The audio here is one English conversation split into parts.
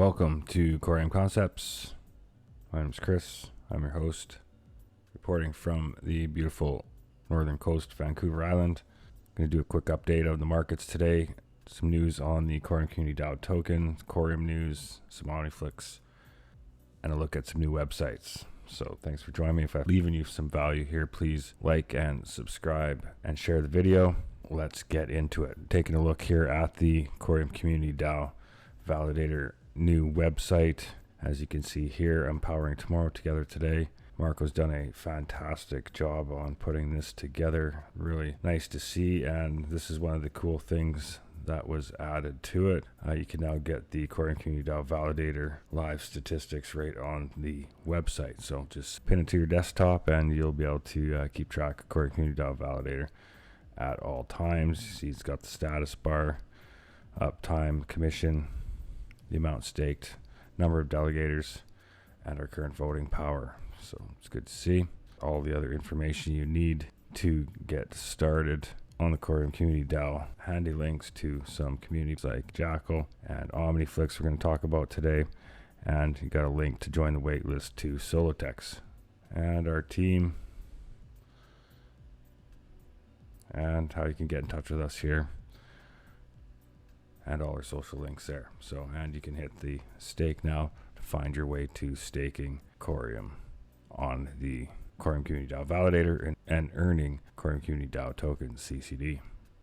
Welcome to Corium Concepts. My name is Chris. I'm your host, reporting from the beautiful northern coast of Vancouver Island. I'm going to do a quick update of the markets today. Some news on the Corium Community DAO token, Corium news, some Omniflix, and a look at some new websites. So thanks for joining me. If I've leaving you some value here, please like and subscribe and share the video. Let's get into it. Taking a look here at the Corium Community DAO validator new website. As you can see here, Empowering Tomorrow Together Today. Marco's done a fantastic job on putting this together. Really nice to see, and this is one of the cool things that was added to it. You can now get the Corium Community DAO Validator live statistics right on the website. So just pin it to your desktop and you'll be able to keep track of Corium Community DAO Validator at all times. You see it's got the status bar, uptime, commission, the amount staked, number of delegators, and our current voting power. So it's good to see all the other information you need to get started on the Corium Community DAO. Handy links to some communities like Jackal and Omniflix we're going to talk about today. And you got a link to join the waitlist to Solotex and our team, and how you can get in touch with us here, and all our social links there. So, and you can hit the stake now to find your way to staking Corium on the Corium Community DAO Validator and earning Corium Community DAO token CCD.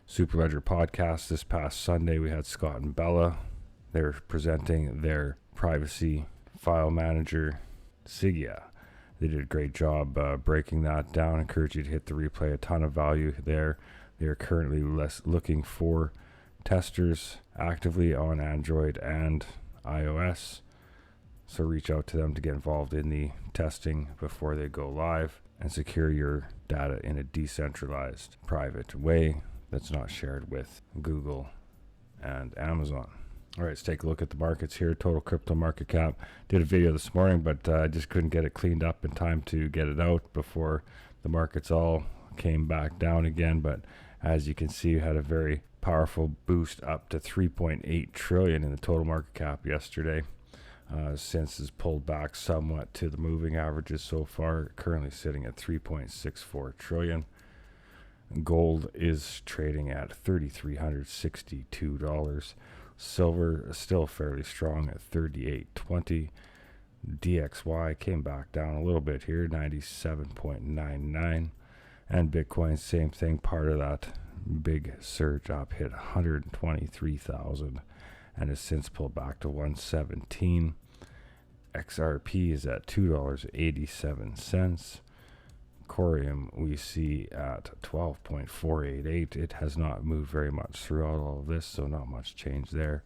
Superledger podcast this past Sunday, we had Scott and Bella. They're presenting their privacy file manager, Sigia. They did a great job breaking that down. Encourage you to hit the replay. A ton of value there. They are currently looking for testers actively on Android and iOS. So reach out to them to get involved in the testing before they go live and secure your data in a decentralized, private way that's not shared with Google and Amazon. All right, let's take a look at the markets here. Total crypto market cap. Did a video this morning, but I just couldn't get it cleaned up in time to get it out before the markets all came back down again. But as you can see, we had a very powerful boost up to 3.8 trillion in the total market cap yesterday. Since it's pulled back somewhat to the moving averages so far, currently sitting at 3.64 trillion. Gold is trading at $3,362. Silver is still fairly strong at $38.20. DXY came back down a little bit here, 97.99. And Bitcoin, same thing, part of that big surge up, hit 123,000 and has since pulled back to 117. XRP is at $2.87. Corium we see at 12.488. It has not moved very much throughout all of this, so not much change there.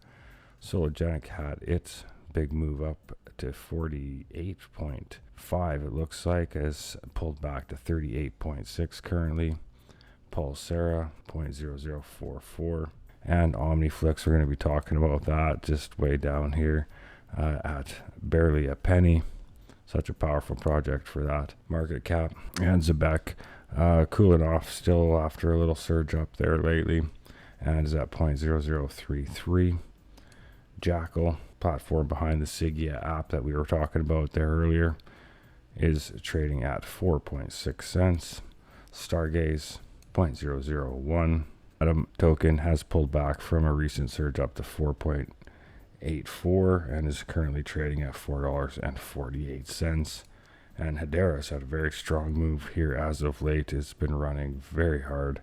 Sologenic had its big move up to 48.5, it looks like, has pulled back to 38.6 currently. Pulsera 0.0044. And Omniflix, we're going to be talking about that just way down here at barely a penny. Such a powerful project for that market cap. And Zebek cooling off still after a little surge up there lately, and is at 0.0033. Jackal, platform behind the Sigia app that we were talking about there earlier, is trading at 4.6 cents. Stargaze 0.001. Atom token has pulled back from a recent surge up to 4.84 and is currently trading at $4.48. And Hedera's had a very strong move here as of late. It's been running very hard.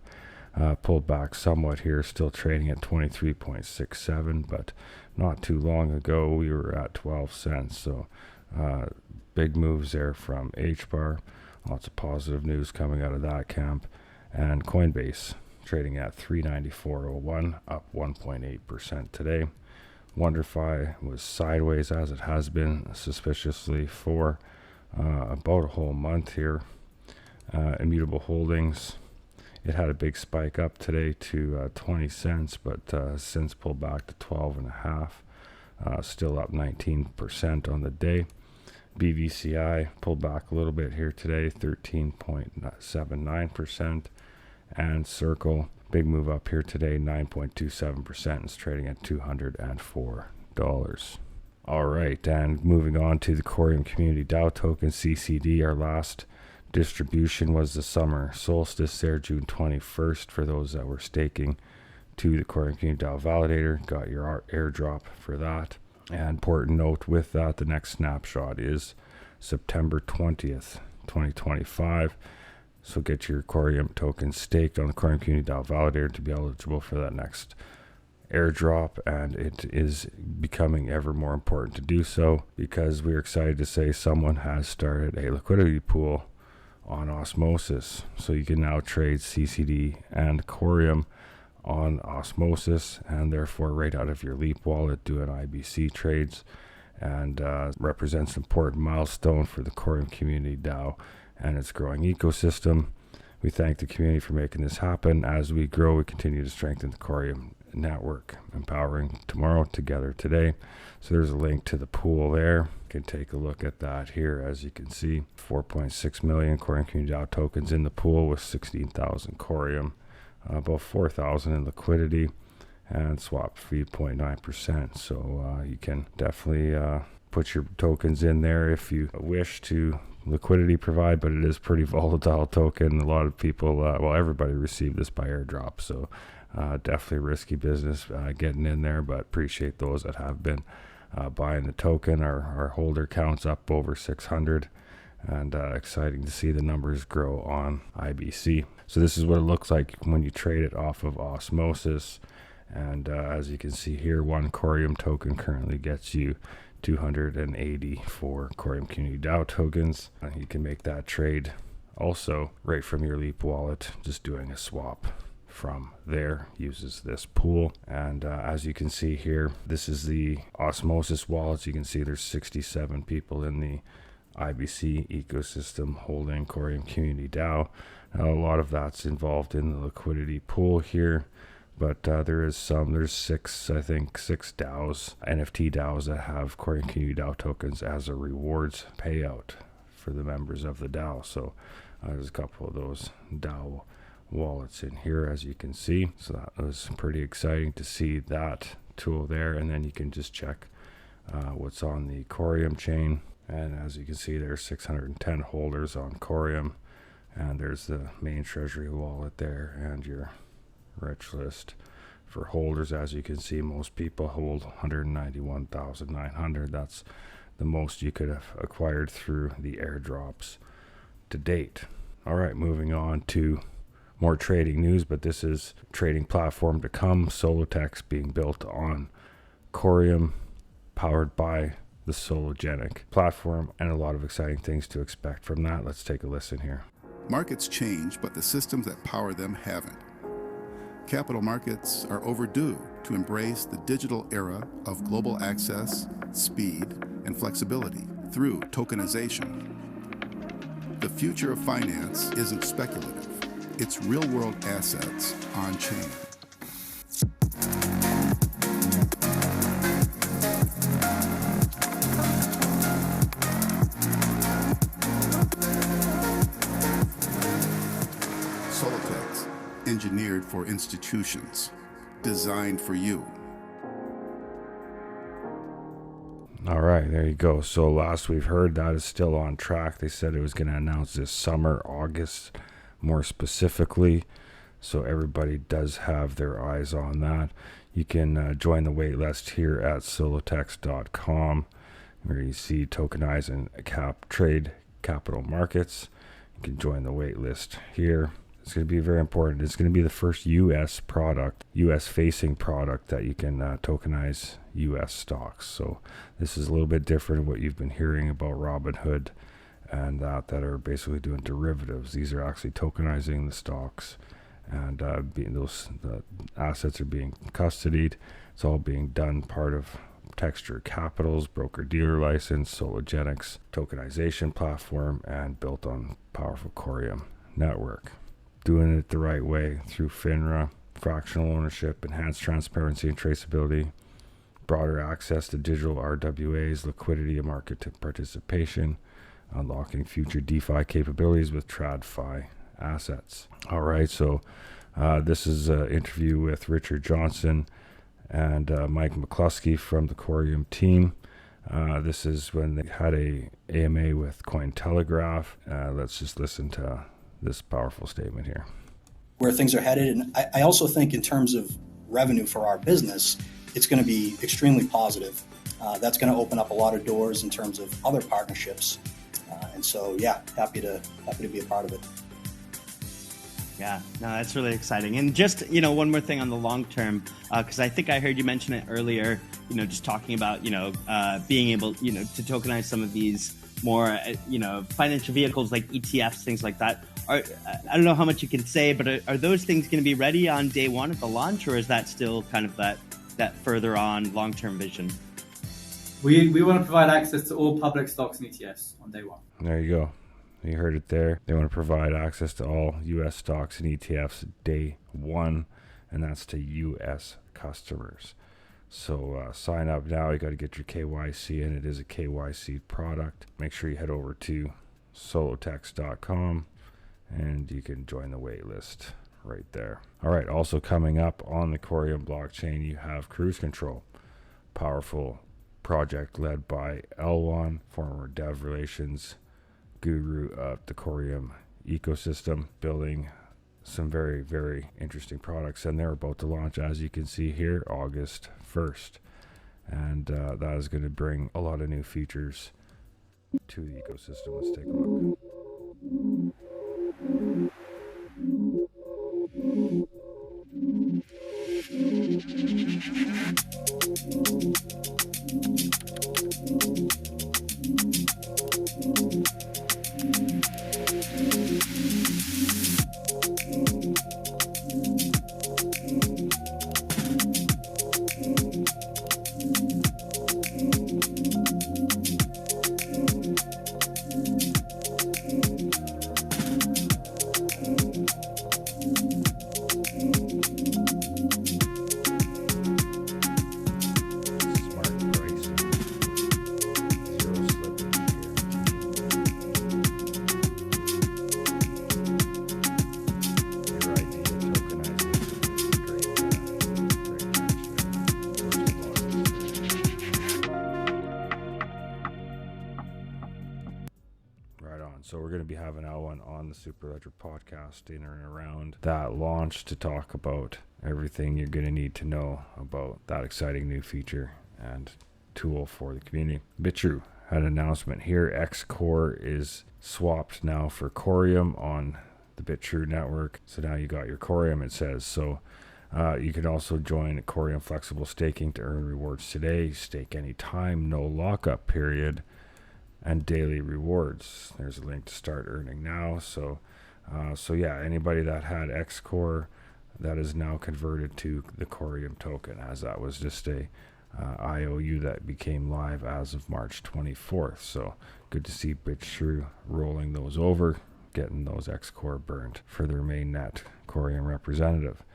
Pulled back somewhat here, still trading at 23.67, but not too long ago we were at 12 cents. So big moves there from HBAR. Lots of positive news coming out of that camp. And Coinbase trading at 394.01, up 1.8% today. WonderFi was sideways, as it has been suspiciously for about a whole month here. Immutable Holdings, it had a big spike up today to 20 cents, but since pulled back to 12.5. Still up 19% on the day. BVCI pulled back a little bit here today, 13.79%. And Circle, big move up here today, 9.27%, is trading at $204. All right, and moving on to the Corium Community DAO token, CCD. Our last distribution was the summer solstice there, June 21st, for those that were staking to the Corium Community DAO validator. Got your airdrop for that. And important note with that, the next snapshot is September 20th, 2025. So get your Corium token staked on the Corium Community DAO validator to be eligible for that next airdrop, and it is becoming ever more important to do so, because we're excited to say someone has started a liquidity pool on Osmosis. So you can now trade CCD and Corium on Osmosis, and therefore right out of your Leap wallet doing IBC trades, and represents an important milestone for the Corium Community DAO and its growing ecosystem. We thank the community for making this happen. As we grow, we continue to strengthen the Corium network, empowering tomorrow together today. So there's a link to the pool there. You can take a look at that here. As you can see, 4.6 million Corium Community DAO tokens in the pool with 16,000 Corium, about 4,000 in liquidity, and swap fee 0.9%. So you can definitely put your tokens in there if you wish to liquidity provide, but it is pretty volatile token. A lot of people, well, everybody received this by airdrop, so definitely risky business getting in there, but appreciate those that have been buying the token. Our holder counts up over 600, and exciting to see the numbers grow on IBC. So this is what it looks like when you trade it off of Osmosis, and as you can see here, one Corium token currently gets you 284 Corium Community DAO tokens. You can make that trade also right from your Leap wallet, just doing a swap from there. Uses this pool, and as you can see here, this is the Osmosis wallet. You can see there's 67 people in the IBC ecosystem holding Corium Community DAO. Now, a lot of that's involved in the liquidity pool here, but there's six DAOs, NFT DAOs, that have Corium Community DAO tokens as a rewards payout for the members of the DAO. So there's a couple of those DAO wallets in here, as you can see. So that was pretty exciting to see that tool there, and then you can just check what's on the Corium chain, and as you can see, there's 610 holders on Corium, and there's the main treasury wallet there and your rich list for holders. As you can see, most people hold 191,900. That's the most you could have acquired through the airdrops to date. All right, moving on to more trading news, but this is trading platform to come. Solotex being built on Corium, powered by the Sologenic platform, and a lot of exciting things to expect from that. Let's take a listen here. Markets change, but the systems that power them haven't. Capital markets are overdue to embrace the digital era of global access, speed, and flexibility through tokenization. The future of finance isn't speculative. It's real-world assets on-chain. Solotex, engineered for institutions, designed for you. All right, there you go. So last we've heard, that is still on track. They said it was going to announce this summer, August, more specifically. So everybody does have their eyes on that. You can join the wait list here at solotex.com, where you see tokenize and trade capital markets. You can join the wait list here. It's going to be very important. It's going to be the first U.S. product, U.S.-facing product that you can tokenize U.S. stocks. So this is a little bit different than what you've been hearing about Robinhood and that are basically doing derivatives. These are actually tokenizing the stocks, and the assets are being custodied. It's all being done part of Texture Capital's broker-dealer license, Sologenic's tokenization platform, and built on powerful Corium network. Doing it the right way through FINRA, fractional ownership, enhanced transparency and traceability, broader access to digital RWAs, liquidity and market participation, unlocking future DeFi capabilities with TradFi assets. All right, so this is an interview with Richard Johnson and Mike McCluskey from the Corium team. This is when they had a AMA with Cointelegraph. Let's just listen to this powerful statement here. Where things are headed. And I also think in terms of revenue for our business, it's going to be extremely positive. That's going to open up a lot of doors in terms of other partnerships. And so, yeah, happy to be a part of it. Yeah, no, that's really exciting. And just, one more thing on the long term, because I think I heard you mention it earlier, just talking about, being able, to tokenize some of these more, financial vehicles like ETFs, things like that. I don't know how much you can say, but are those things going to be ready on day one at the launch, or is that still kind of that further on long-term vision? We want to provide access to all public stocks and ETFs on day one. There you go. You heard it there. They want to provide access to all U.S. stocks and ETFs day one, and that's to U.S. customers. So sign up now. You got to get your KYC in. It is a KYC product. Make sure you head over to Solotex.com, and you can join the wait list right there. All right, also coming up on the Corium blockchain, you have Cruise Control. Powerful project led by Elwan, former dev relations guru of the Corium ecosystem, building some very, very interesting products, and they're about to launch, as you can see here, August 1st. And that is going to bring a lot of new features to the ecosystem. Let's take a look. So we're going to be having Elwan on the Superledger podcast in and around that launch to talk about everything you're going to need to know about that exciting new feature and tool for the community. BitTrue had an announcement here. Xcore is swapped now for Corium on the BitTrue network. So now you got your Corium, it says. So you can also join Corium Flexible Staking to earn rewards today. Stake anytime, no lockup period, and daily rewards. There's a link to start earning now. So yeah, anybody that had Xcore, that is now converted to the Corium token, as that was just a IOU that became live as of March 24th. So good to see BitTrue rolling those over, getting those Xcore burned for their mainnet Corium representative.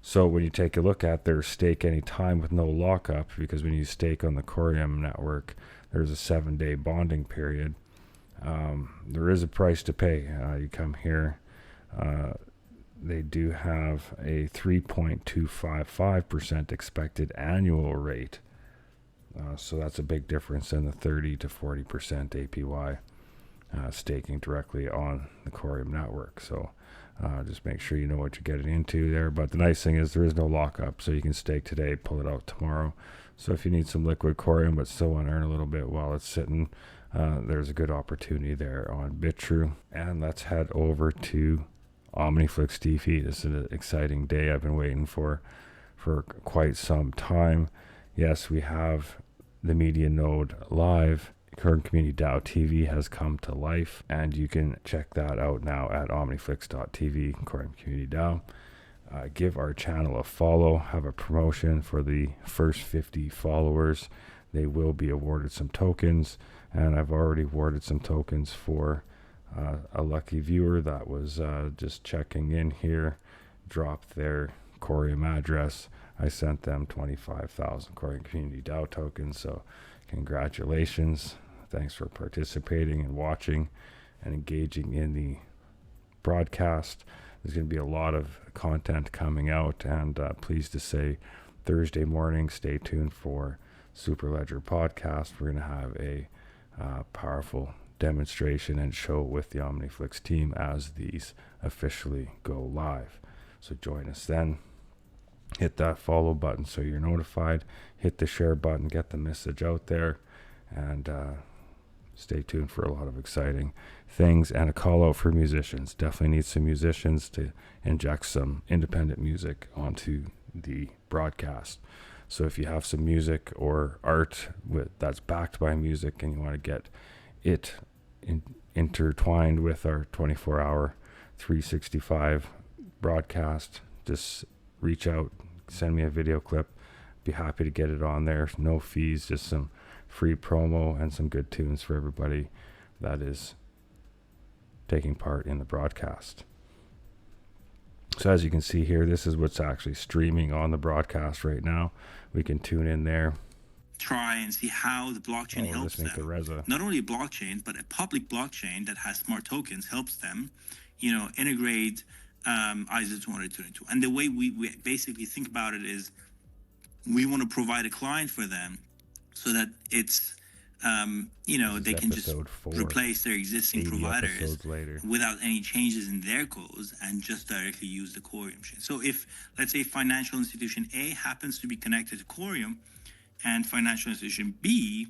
So when you take a look at their stake anytime with no lockup, because when you stake on the Corium network, there's a 7-day bonding period. There is a price to pay. You come here. They do have a 3.255% expected annual rate. So that's a big difference than the 30 to 40% APY staking directly on the Corium network. So just make sure you know what you're getting into there. But the nice thing is there is no lockup, so you can stake today, pull it out tomorrow. So if you need some liquid Corium but still want to earn a little bit while it's sitting, there's a good opportunity there on BitTrue. And let's head over to OmniFlix TV. This is an exciting day I've been waiting for quite some time. Yes, we have the media node live. Current Community DAO TV has come to life, and you can check that out now at omniflix.tv, Corium Community DAO. Give our channel a follow, have a promotion for the first 50 followers. They will be awarded some tokens, and I've already awarded some tokens for a lucky viewer that was just checking in here, dropped their Corium address. I sent them 25,000 Corium Community DAO tokens, so congratulations. Thanks for participating and watching and engaging in the broadcast. There's going to be a lot of content coming out, and pleased to say Thursday morning, stay tuned for Superledger podcast, we're going to have a powerful demonstration and show with the OmniFlix team as these officially go live. So join us then. Hit that follow button so you're notified. Hit the share button, get the message out there, and stay tuned for a lot of exciting things. And a call out for musicians. Definitely need some musicians to inject some independent music onto the broadcast. So if you have some music or art that's backed by music and you want to get it intertwined with our 24-hour 365 broadcast, just reach out, send me a video clip. Be happy to get it on there. No fees, just some free promo and some good tunes for everybody that is taking part in the broadcast. So as you can see here, this is what's actually streaming on the broadcast right now. We can tune in there. Try and see how the blockchain helps them. Not only a blockchain, but a public blockchain that has smart tokens helps them, integrate ISO 20022. And the way we basically think about it is we want to provide a client for them so that it's, they can just replace their existing providers without any changes in their codes and just directly use the Corium chain. So if, let's say, financial institution A happens to be connected to Corium and financial institution B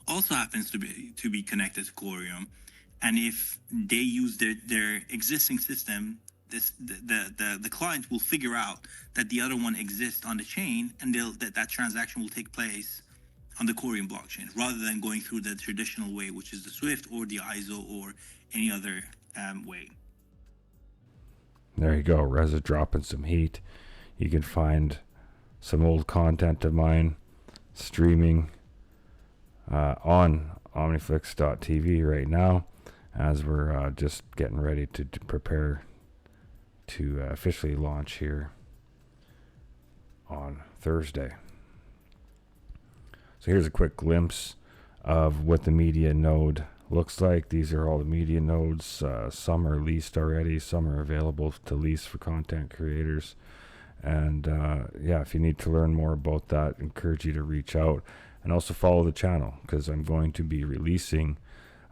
also happens to be connected to Corium, and if they use their existing system, the client will figure out that the other one exists on the chain, and that transaction will take place on the Corium blockchain rather than going through the traditional way, which is the Swift or the ISO or any other way. There you go. Reza dropping some heat. You can find some old content of mine streaming on omniflix.tv right now as we're just getting ready to prepare to officially launch here on Thursday. So here's a quick glimpse of what the media node looks like. These are all the media nodes. Some are leased already. Some are available to lease for content creators. And if you need to learn more about that, I encourage you to reach out and also follow the channel, because I'm going to be releasing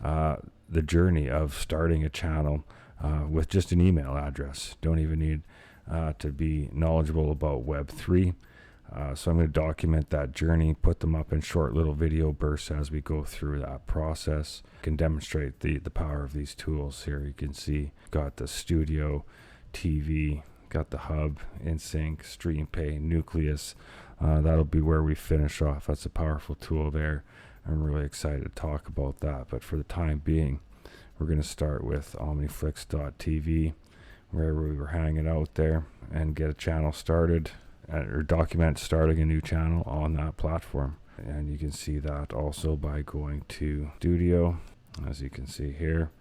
the journey of starting a channel with just an email address. Don't even need to be knowledgeable about Web3. So I'm going to document that journey, put them up in short little video bursts as we go through that process. I can demonstrate the power of these tools here. You can see got the studio, TV, got the hub, InSync, StreamPay, Nucleus. That'll be where we finish off. That's a powerful tool there. I'm really excited to talk about that. But for the time being, we're going to start with omniflix.tv, where we were hanging out there, and get a channel started, or document starting a new channel on that platform. And you can see that also by going to Studio, as you can see here.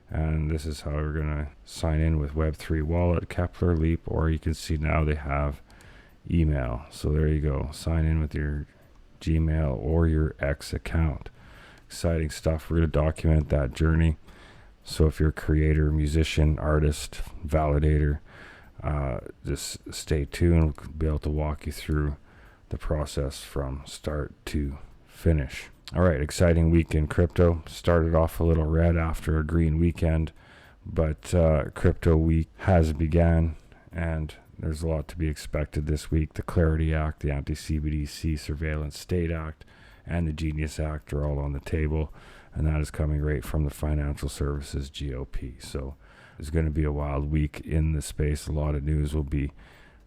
And this is how we're going to sign in with Web3 Wallet, Kepler, Leap, or you can see now they have email. So there you go. Sign in with your Gmail or your X account. Exciting stuff. We're going to document that journey. So if you're a creator, musician, artist, validator, just stay tuned. We'll be able to walk you through the process from start to finish. All right, exciting week in crypto. Started off a little red after a green weekend, but crypto week has began, and there's a lot to be expected this week. The Clarity Act, the Anti-CBDC Surveillance State Act, and the Genius Act are all on the table, and that is coming right from the Financial Services GOP. So it's going to be a wild week in the space. A lot of news will be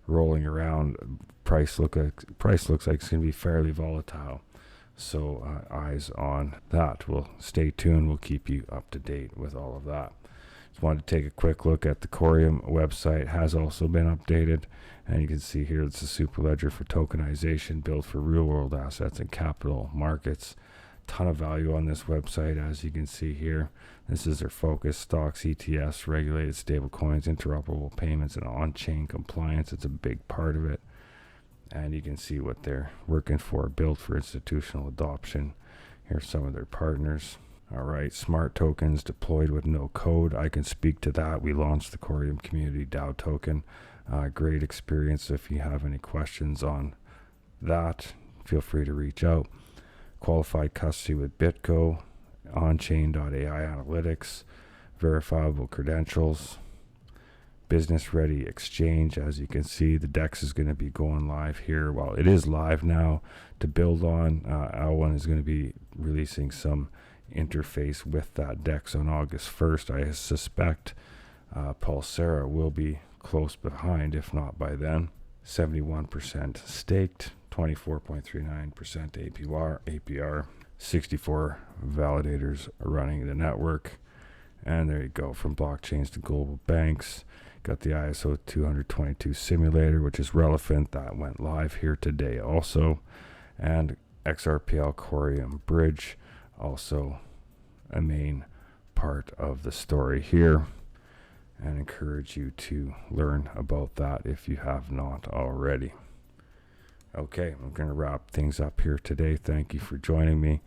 rolling around. Price looks like it's going to be fairly volatile. So eyes on that. We'll stay tuned. We'll keep you up to date with all of that. Just wanted to take a quick look at the Corium website. Has also been updated, and you can see here it's a super ledger for tokenization built for real world assets and capital markets. Ton of value on this website, as you can see here. This is their focus: stocks, ETFs, regulated stablecoins, interoperable payments, and on-chain compliance. It's a big part of it. And you can see what they're working for, built for institutional adoption. Here's some of their partners. All right, smart tokens deployed with no code. I can speak to that. We launched the Corium Community DAO token. Great experience. If you have any questions on that, feel free to reach out. Qualified custody with BitGo, on-chain.ai analytics, verifiable credentials, business ready exchange. As you can see, the DEX is going to be going live here. Well, it is live now to build on. L1 is going to be releasing some interface with that DEX on August 1st. I suspect Pulsera will be close behind, if not by then. 71% staked, 24.39% APR, 64 validators running the network. And there you go, from blockchains to global banks. Got the ISO 222 simulator, which is relevant. That went live here today also. And XRPL Corium Bridge, also a main part of the story here. And encourage you to learn about that if you have not already. Okay, I'm going to wrap things up here today. Thank you for joining me.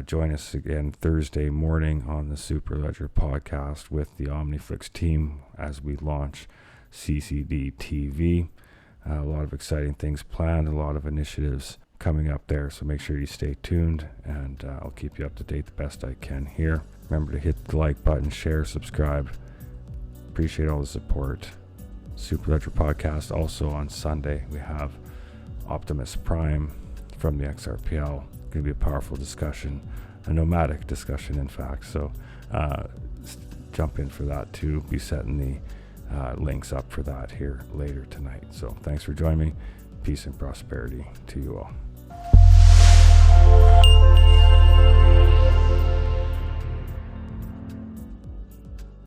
Join us again Thursday morning on the Superledger podcast with the OmniFlix team as we launch CCDTV. A lot of exciting things planned, a lot of initiatives coming up there, so make sure you stay tuned, and I'll keep you up to date the best I can here. Remember to hit the like button, share, subscribe. Appreciate all the support. Superledger podcast. Also on Sunday, we have Optimus Prime from the XRPL. Going to be a powerful discussion, a nomadic discussion, in fact. So jump in for that too. Be setting the links up for that here later tonight. So thanks for joining me. Peace and prosperity to you all.